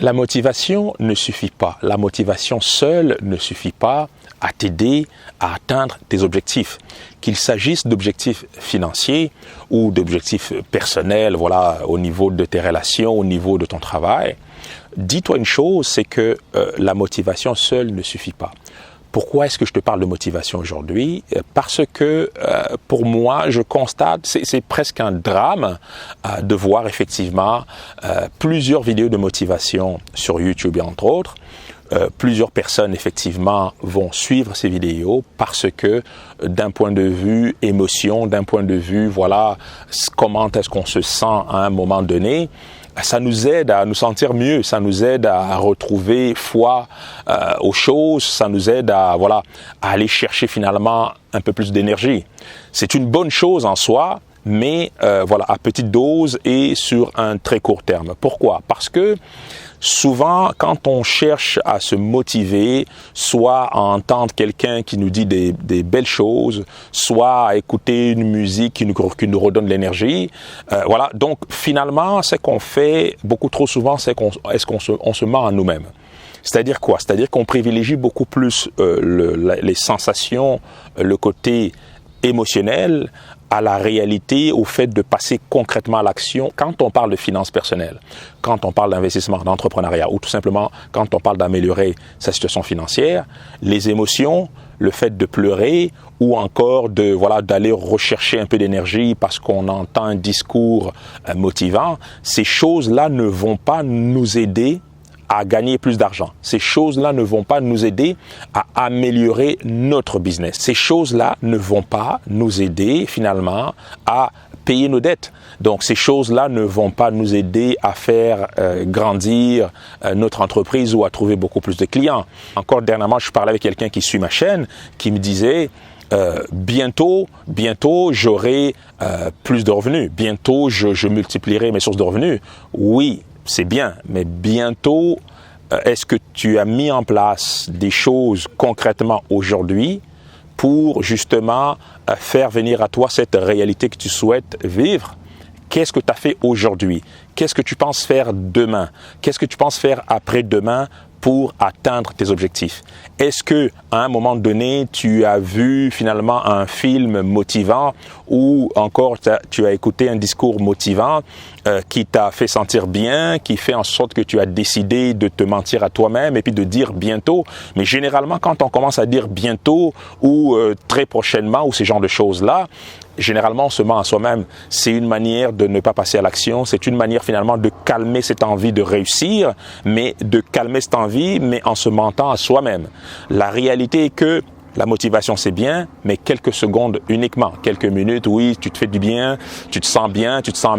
La motivation ne suffit pas. La motivation seule ne suffit pas à t'aider à atteindre tes objectifs. Qu'il s'agisse d'objectifs financiers ou d'objectifs personnels, voilà, au niveau de tes relations, au niveau de ton travail. Dis-toi une chose, c'est que la motivation seule ne suffit pas. Pourquoi est-ce que je te parle de motivation aujourd'hui? Parce que pour moi, je constate, c'est presque un drame de voir effectivement plusieurs vidéos de motivation sur YouTube et entre autres. Plusieurs personnes effectivement vont suivre ces vidéos parce que d'un point de vue émotion, d'un point de vue voilà comment est-ce qu'on se sent à un moment donné, ça nous aide à nous sentir mieux, ça nous aide à retrouver foi aux choses, ça nous aide à aller chercher finalement un peu plus d'énergie. C'est une bonne chose en soi, mais à petite dose et sur un très court terme. Pourquoi? Parce que souvent, quand on cherche à se motiver, soit à entendre quelqu'un qui nous dit des belles choses, soit à écouter une musique qui nous redonne l'énergie, donc finalement, ce qu'on fait beaucoup trop souvent, c'est qu'on se ment à nous-mêmes. C'est-à-dire quoi? C'est-à-dire qu'on privilégie beaucoup plus les sensations, le côté émotionnel, à la réalité, au fait de passer concrètement à l'action quand on parle de finances personnelles, quand on parle d'investissement, d'entrepreneuriat ou tout simplement quand on parle d'améliorer sa situation financière, les émotions, le fait de pleurer ou encore d'aller rechercher un peu d'énergie parce qu'on entend un discours motivant, ces choses-là ne vont pas nous aider à gagner plus d'argent. Ces choses-là ne vont pas nous aider à améliorer notre business. Ces choses-là ne vont pas nous aider finalement à payer nos dettes. Donc ces choses-là ne vont pas nous aider à faire grandir notre entreprise ou à trouver beaucoup plus de clients. Encore dernièrement, je parlais avec quelqu'un qui suit ma chaîne qui me disait bientôt j'aurai plus de revenus. Bientôt je multiplierai mes sources de revenus. Oui, c'est bien, mais bientôt, est-ce que tu as mis en place des choses concrètement aujourd'hui pour justement faire venir à toi cette réalité que tu souhaites vivre? Qu'est-ce que tu as fait aujourd'hui? Qu'est-ce que tu penses faire demain? Qu'est-ce que tu penses faire après-demain pour atteindre tes objectifs? Est-ce que à un moment donné, tu as vu finalement un film motivant ou encore tu as écouté un discours motivant qui t'a fait sentir bien, qui fait en sorte que tu as décidé de te mentir à toi-même et puis de dire bientôt? Mais généralement, quand on commence à dire bientôt ou très prochainement ou ces genres de choses-là, généralement, on se ment à soi-même. C'est une manière de ne pas passer à l'action. C'est une manière finalement de calmer cette envie de réussir, mais de calmer cette envie, mais en se mentant à soi-même. La réalité est que la motivation, c'est bien, mais quelques secondes uniquement. Quelques minutes, oui, tu te fais du bien, tu te sens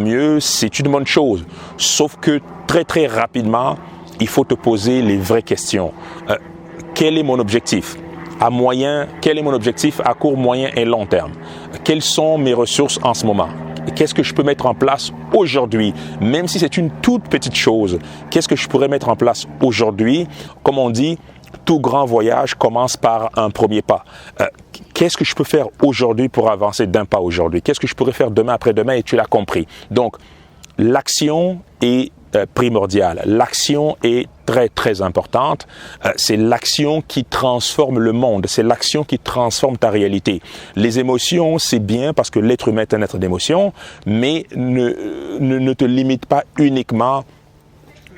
mieux, c'est une bonne chose. Sauf que très, très rapidement, il faut te poser les vraies questions. Quel est mon objectif? Quel est mon objectif à court, moyen et long terme? Quelles sont mes ressources en ce moment? Qu'est-ce que je peux mettre en place aujourd'hui? Même si c'est une toute petite chose, qu'est-ce que je pourrais mettre en place aujourd'hui? Comme on dit, tout grand voyage commence par un premier pas. Qu'est-ce que je peux faire aujourd'hui pour avancer d'un pas aujourd'hui? Qu'est-ce que je pourrais faire demain après-demain? Et tu l'as compris. Donc, l'action est primordiale. L'action est très, très importante. C'est l'action qui transforme le monde. C'est l'action qui transforme ta réalité. Les émotions, c'est bien parce que l'être humain est un être d'émotion, mais ne te limite pas uniquement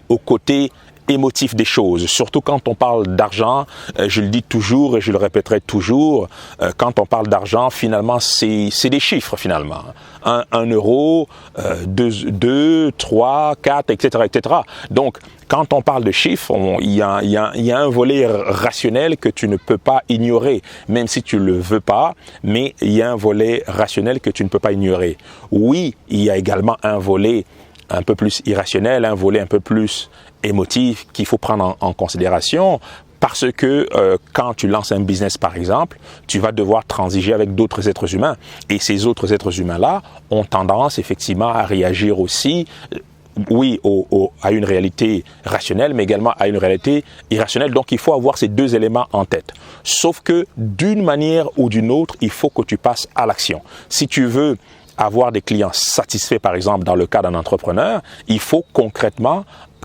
au côté émotif des choses, surtout quand on parle d'argent, je le dis toujours et je le répéterai toujours, quand on parle d'argent, finalement, c'est des chiffres finalement. 1 euro, 2, 3, 4, etc., etc. Donc, quand on parle de chiffres, il y a un volet rationnel que tu ne peux pas ignorer, même si tu le veux pas, mais il y a un volet rationnel que tu ne peux pas ignorer. Oui, il y a également un volet un peu plus irrationnel, un volet un peu plus émotif qu'il faut prendre en considération parce que quand tu lances un business par exemple, tu vas devoir transiger avec d'autres êtres humains et ces autres êtres humains-là ont tendance effectivement à réagir aussi oui, à une réalité rationnelle, mais également à une réalité irrationnelle. Donc, il faut avoir ces deux éléments en tête. Sauf que d'une manière ou d'une autre, il faut que tu passes à l'action. Si tu veux avoir des clients satisfaits, par exemple, dans le cas d'un entrepreneur, il faut concrètement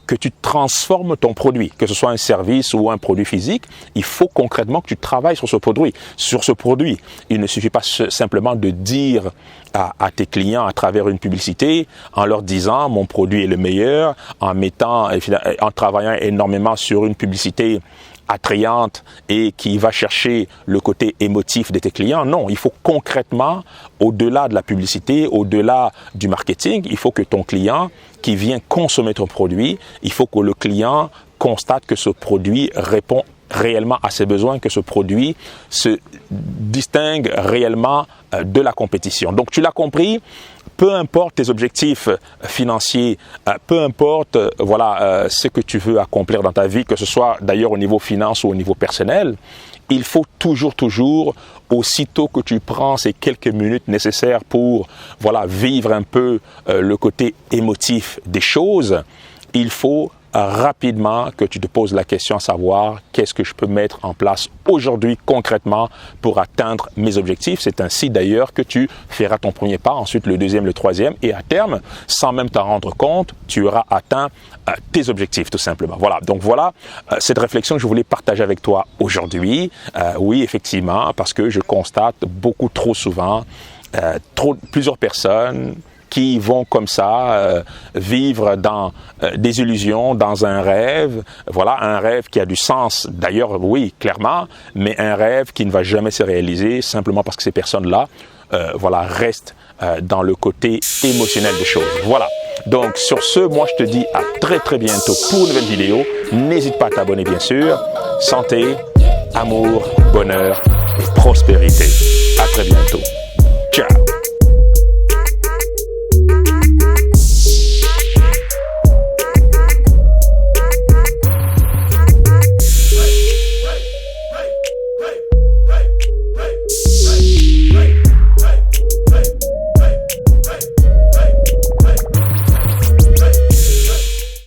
que tu transformes ton produit, que ce soit un service ou un produit physique, il faut concrètement que tu travailles sur ce produit. Il ne suffit pas simplement de dire à tes clients à travers une publicité, en leur disant mon produit est le meilleur, en travaillant énormément sur une publicité attrayante et qui va chercher le côté émotif de tes clients. Non, il faut concrètement, au-delà de la publicité, au-delà du marketing, il faut que ton client qui vient consommer ton produit, il faut que le client constate que ce produit répond réellement à ses besoins, que ce produit se distingue réellement de la compétition. Donc tu l'as compris, peu importe tes objectifs financiers, peu importe ce que tu veux accomplir dans ta vie, que ce soit d'ailleurs au niveau finance ou au niveau personnel, il faut toujours, aussitôt que tu prends ces quelques minutes nécessaires pour vivre un peu le côté émotif des choses, il faut rapidement que tu te poses la question à savoir qu'est-ce que je peux mettre en place aujourd'hui concrètement pour atteindre mes objectifs. C'est ainsi d'ailleurs que tu feras ton premier pas, ensuite le deuxième, le troisième et à terme, sans même t'en rendre compte, tu auras atteint tes objectifs tout simplement. Donc cette réflexion que je voulais partager avec toi aujourd'hui. Oui, effectivement, parce que je constate beaucoup trop souvent plusieurs personnes qui vont comme ça vivre dans des illusions, dans un rêve, un rêve qui a du sens d'ailleurs, oui, clairement, mais un rêve qui ne va jamais se réaliser simplement parce que ces personnes-là restent dans le côté émotionnel des choses. Donc sur ce, moi je te dis à très bientôt pour une nouvelle vidéo. N'hésite pas à t'abonner bien sûr. Santé, amour, bonheur et prospérité. À très bientôt. Ciao.